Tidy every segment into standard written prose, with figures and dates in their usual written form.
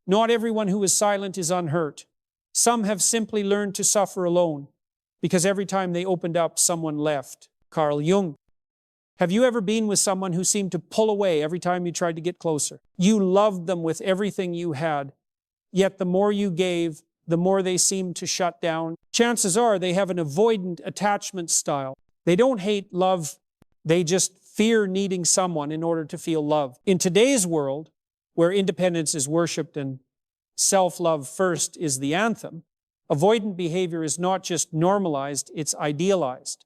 Not everyone who is silent is unhurt. Some have simply learned to suffer alone, because every time they opened up, someone left. Carl Jung. Have you ever been with someone who seemed to pull away every time you tried to get closer? You loved them with everything you had, yet the more you gave, the more they seemed to shut down. Chances are they have an avoidant attachment style. They don't hate love, they just fear needing someone in order to feel love. In today's world, where independence is worshipped and self-love first is the anthem, avoidant behavior is not just normalized, it's idealized.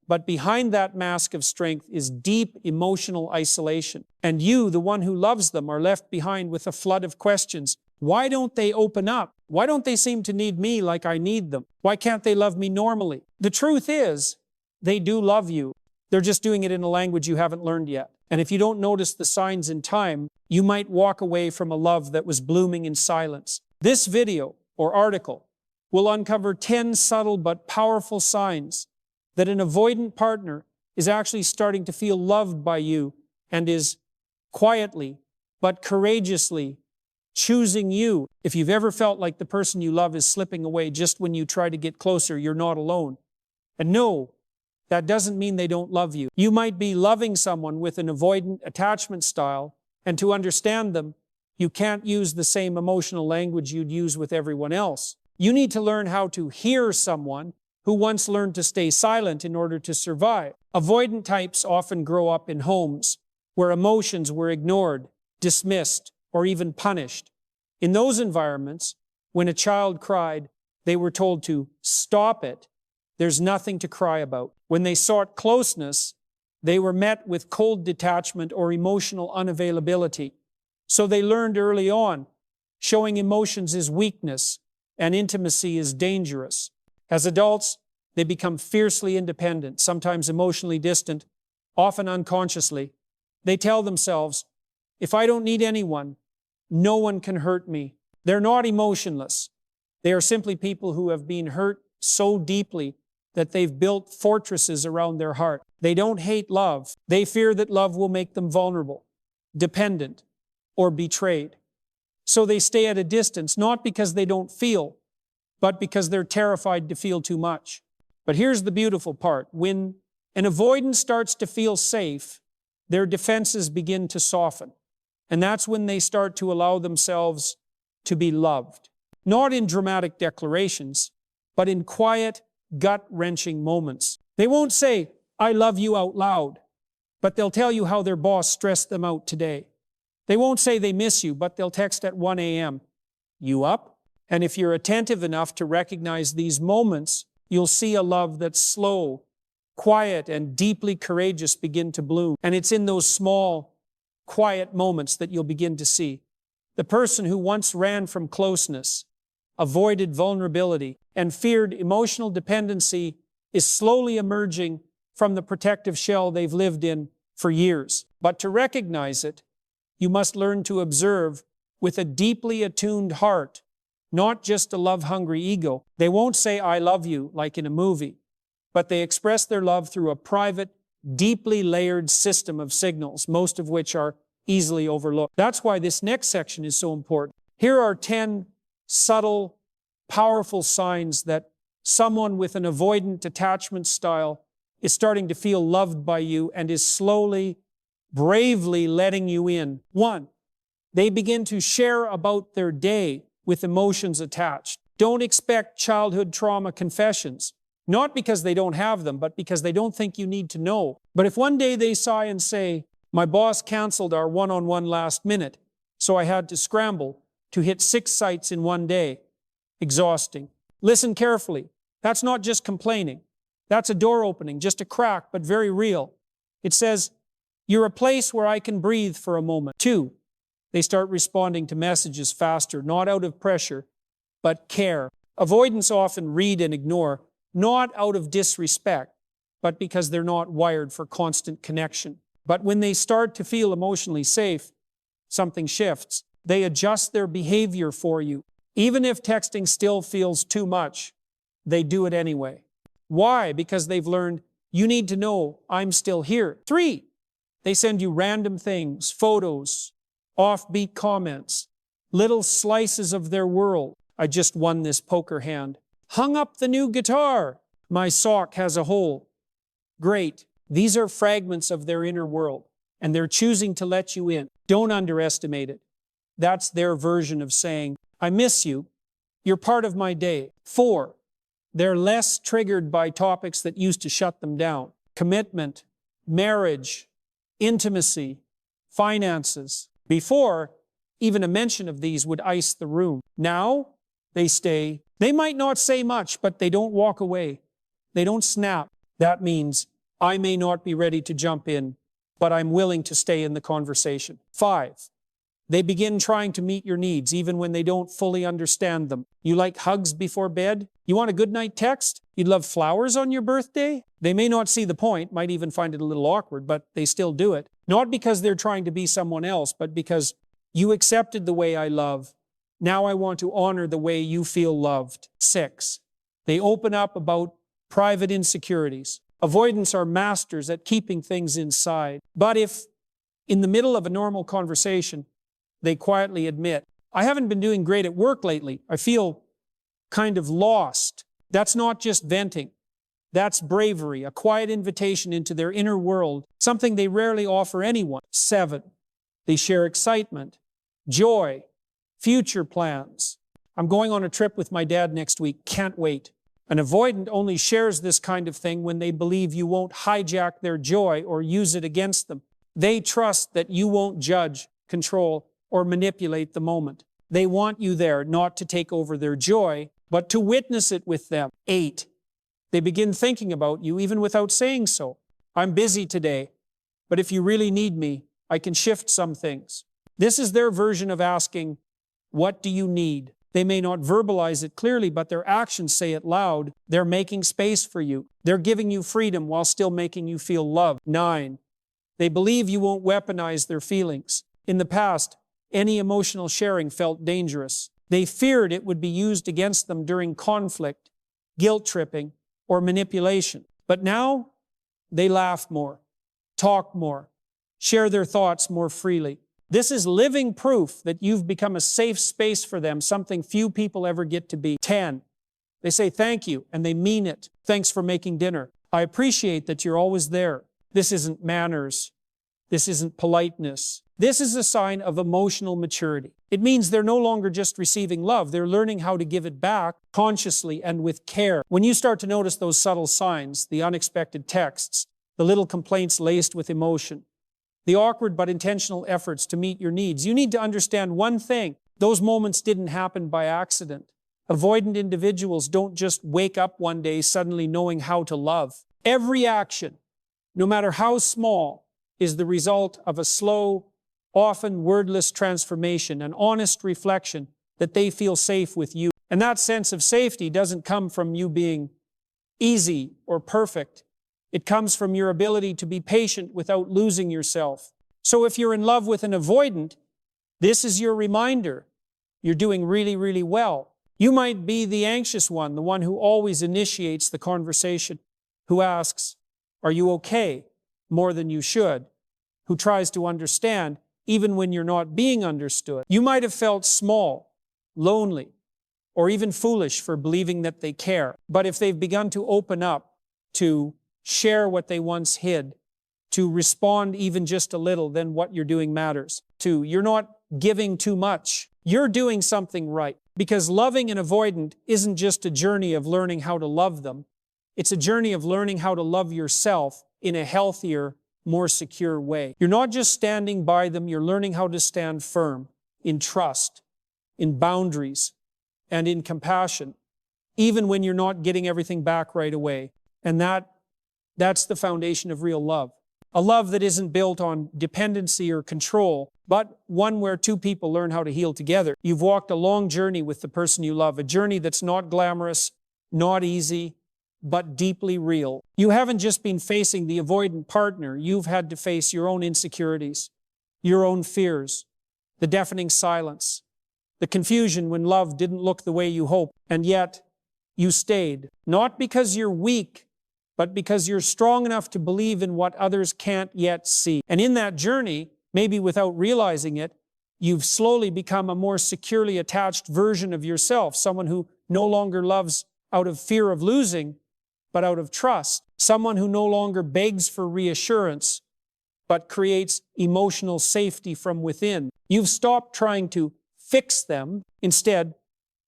But behind that mask of strength is deep emotional isolation. And you, the one who loves them, are left behind with a flood of questions. Why don't they open up? Why don't they seem to need me like I need them? Why can't they love me normally? The truth is, they do love you. They're just doing it in a language you haven't learned yet. And if you don't notice the signs in time, you might walk away from a love that was blooming in silence. This video or article will uncover 10 subtle but powerful signs that an avoidant partner is actually starting to feel loved by you and is quietly but courageously choosing you. If you've ever felt like the person you love is slipping away just when you try to get closer, you're not alone. And no, that doesn't mean they don't love you. You might be loving someone with an avoidant attachment style, and to understand them, you can't use the same emotional language you'd use with everyone else. You need to learn how to hear someone who once learned to stay silent in order to survive. Avoidant types often grow up in homes where emotions were ignored, dismissed, or even punished. In those environments, when a child cried, they were told to stop it. There's nothing to cry about. When they sought closeness, they were met with cold detachment or emotional unavailability. So they learned early on, showing emotions is weakness and intimacy is dangerous. As adults, they become fiercely independent, sometimes emotionally distant, often unconsciously. They tell themselves, if I don't need anyone, no one can hurt me. They're not emotionless. They are simply people who have been hurt so deeply that they've built fortresses around their heart. They don't hate love. They fear that love will make them vulnerable, dependent, or betrayed. So they stay at a distance, not because they don't feel, but because they're terrified to feel too much. But here's the beautiful part. When an avoidant starts to feel safe, their defenses begin to soften. And that's when they start to allow themselves to be loved. Not in dramatic declarations, but in quiet, gut-wrenching moments. They won't say, I love you out loud, but they'll tell you how their boss stressed them out today. They won't say they miss you, but they'll text at 1 a.m. You up? And if you're attentive enough to recognize these moments, you'll see a love that's slow, quiet, and deeply courageous begin to bloom. And it's in those small, quiet moments that you'll begin to see the person who once ran from closeness, avoided vulnerability, and feared emotional dependency is slowly emerging from the protective shell they've lived in for years. But to recognize it, you must learn to observe with a deeply attuned heart, not just a love-hungry ego. They won't say, I love you, like in a movie, but they express their love through a private, deeply layered system of signals, most of which are easily overlooked. That's why this next section is so important. Here are 10 subtle, powerful signs that someone with an avoidant attachment style is starting to feel loved by you and is slowly, bravely letting you in. 1, they begin to share about their day with emotions attached. Don't expect childhood trauma confessions, not because they don't have them, but because they don't think you need to know. But if one day they sigh and say, my boss canceled our one-on-one last minute, so I had to scramble to hit 6 sites in one day. Exhausting. Listen carefully. That's not just complaining. That's a door opening, just a crack, but very real. It says, you're a place where I can breathe for a moment. 2, they start responding to messages faster, not out of pressure, but care. Avoidants often read and ignore, not out of disrespect, but because they're not wired for constant connection. But when they start to feel emotionally safe, something shifts. They adjust their behavior for you. Even if texting still feels too much, they do it anyway. Why? Because they've learned, you need to know I'm still here. 3, they send you random things, photos, offbeat comments, little slices of their world. I just won this poker hand. Hung up the new guitar. My sock has a hole. Great. These are fragments of their inner world, and they're choosing to let you in. Don't underestimate it. That's their version of saying, I miss you. You're part of my day. 4. They're less triggered by topics that used to shut them down. Commitment, marriage, intimacy, finances. Before, even a mention of these would ice the room. Now, they stay. They might not say much, but they don't walk away. They don't snap. That means, I may not be ready to jump in, but I'm willing to stay in the conversation. 5. They begin trying to meet your needs, even when they don't fully understand them. You like hugs before bed? You want a goodnight text? You'd love flowers on your birthday? They may not see the point, might even find it a little awkward, but they still do it. Not because they're trying to be someone else, but because you accepted the way I love. Now I want to honor the way you feel loved. 6. They open up about private insecurities. Avoidants are masters at keeping things inside. But if, in the middle of a normal conversation, they quietly admit, I haven't been doing great at work lately. I feel kind of lost. That's not just venting. That's bravery, a quiet invitation into their inner world, something they rarely offer anyone. 7. They share excitement, joy, future plans. I'm going on a trip with my dad next week. Can't wait. An avoidant only shares this kind of thing when they believe you won't hijack their joy or use it against them. They trust that you won't judge, control, or manipulate the moment. They want you there not to take over their joy, but to witness it with them. 8. They begin thinking about you even without saying so. I'm busy today, but if you really need me, I can shift some things. This is their version of asking, what do you need? They may not verbalize it clearly, but their actions say it loud. They're making space for you. They're giving you freedom while still making you feel loved. 9. They believe you won't weaponize their feelings. In the past, any emotional sharing felt dangerous. They feared it would be used against them during conflict, guilt-tripping, or manipulation. But now, they laugh more, talk more, share their thoughts more freely. This is living proof that you've become a safe space for them, something few people ever get to be. 10. They say thank you, and they mean it. Thanks for making dinner. I appreciate that you're always there. This isn't manners. This isn't politeness. This is a sign of emotional maturity. It means they're no longer just receiving love. They're learning how to give it back consciously and with care. When you start to notice those subtle signs, the unexpected texts, the little complaints laced with emotion, the awkward but intentional efforts to meet your needs, you need to understand one thing. Those moments didn't happen by accident. Avoidant individuals don't just wake up one day suddenly knowing how to love. Every action, no matter how small, is the result of a slow, often wordless transformation, an honest reflection that they feel safe with you. And that sense of safety doesn't come from you being easy or perfect. It comes from your ability to be patient without losing yourself. So if you're in love with an avoidant, this is your reminder. You're doing really, really well. You might be the anxious one, the one who always initiates the conversation, who asks, are you okay? More than you should, who tries to understand even when you're not being understood. You might have felt small, lonely, or even foolish for believing that they care. But if they've begun to open up, to share what they once hid, to respond even just a little, then what you're doing matters. 2, you're not giving too much. You're doing something right. Because loving an avoidant isn't just a journey of learning how to love them. It's a journey of learning how to love yourself in a healthier, more secure way. You're not just standing by them, you're learning how to stand firm in trust, in boundaries, and in compassion, even when you're not getting everything back right away. And that's the foundation of real love. A love that isn't built on dependency or control, but one where two people learn how to heal together. You've walked a long journey with the person you love, a journey that's not glamorous, not easy, but deeply real. You haven't just been facing the avoidant partner, you've had to face your own insecurities, your own fears, the deafening silence, the confusion when love didn't look the way you hoped, and yet you stayed. Not because you're weak, but because you're strong enough to believe in what others can't yet see. And in that journey, maybe without realizing it, You've slowly become a more securely attached version of yourself, someone who no longer loves out of fear of losing, but out of trust. Someone who no longer begs for reassurance, but creates emotional safety from within. You've stopped trying to fix them. Instead,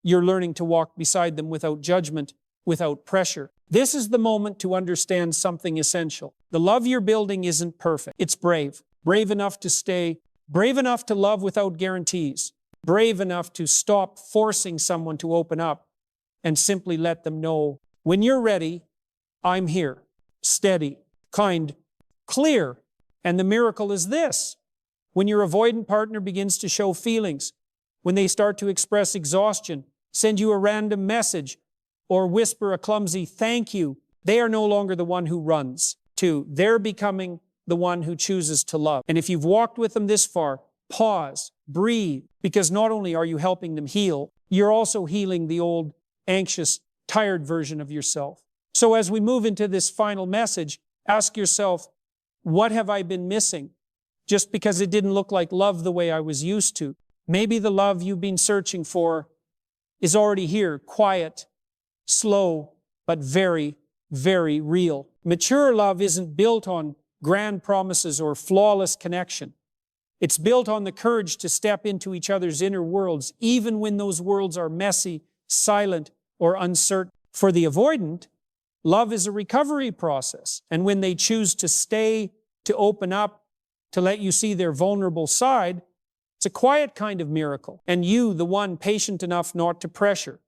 you're learning to walk beside them without judgment, without pressure. This is the moment to understand something essential. The love you're building isn't perfect. It's brave. Brave enough to stay. Brave enough to love without guarantees. Brave enough to stop forcing someone to open up and simply let them know, when you're ready, I'm here. Steady, kind, clear. And the miracle is this: when your avoidant partner begins to show feelings, when they start to express exhaustion, send you a random message, or whisper a clumsy thank you, they are no longer the one who runs. They're becoming the one who chooses to love. And if you've walked with them this far, pause, breathe, because not only are you helping them heal, you're also healing the old, anxious, tired version of yourself. So as we move into this final message, ask yourself, what have I been missing? Just because it didn't look like love the way I was used to. Maybe the love you've been searching for is already here, quiet, slow, but very, very real. Mature love isn't built on grand promises or flawless connection. It's built on the courage to step into each other's inner worlds, even when those worlds are messy, silent, or uncertain. For the avoidant, love is a recovery process. And when they choose to stay, to open up, to let you see their vulnerable side, it's a quiet kind of miracle. And you, the one patient enough not to pressure,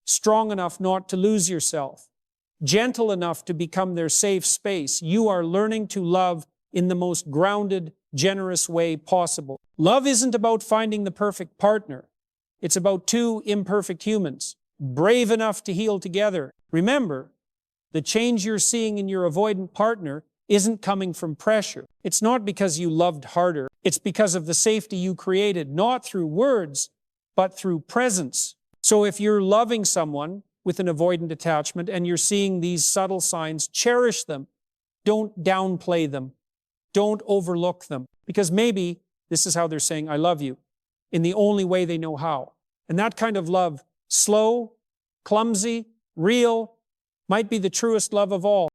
strong enough not to lose yourself, gentle enough to become their safe space, you are learning to love in the most grounded, generous way possible. Love isn't about finding the perfect partner. It's about two imperfect humans, brave enough to heal together. Remember, the change you're seeing in your avoidant partner isn't coming from pressure. It's not because you loved harder. It's because of the safety you created, not through words, but through presence. So if you're loving someone with an avoidant attachment and you're seeing these subtle signs, cherish them. Don't downplay them. Don't overlook them. Because maybe this is how they're saying, I love you, in the only way they know how. And that kind of love, slow, clumsy, real, might be the truest love of all.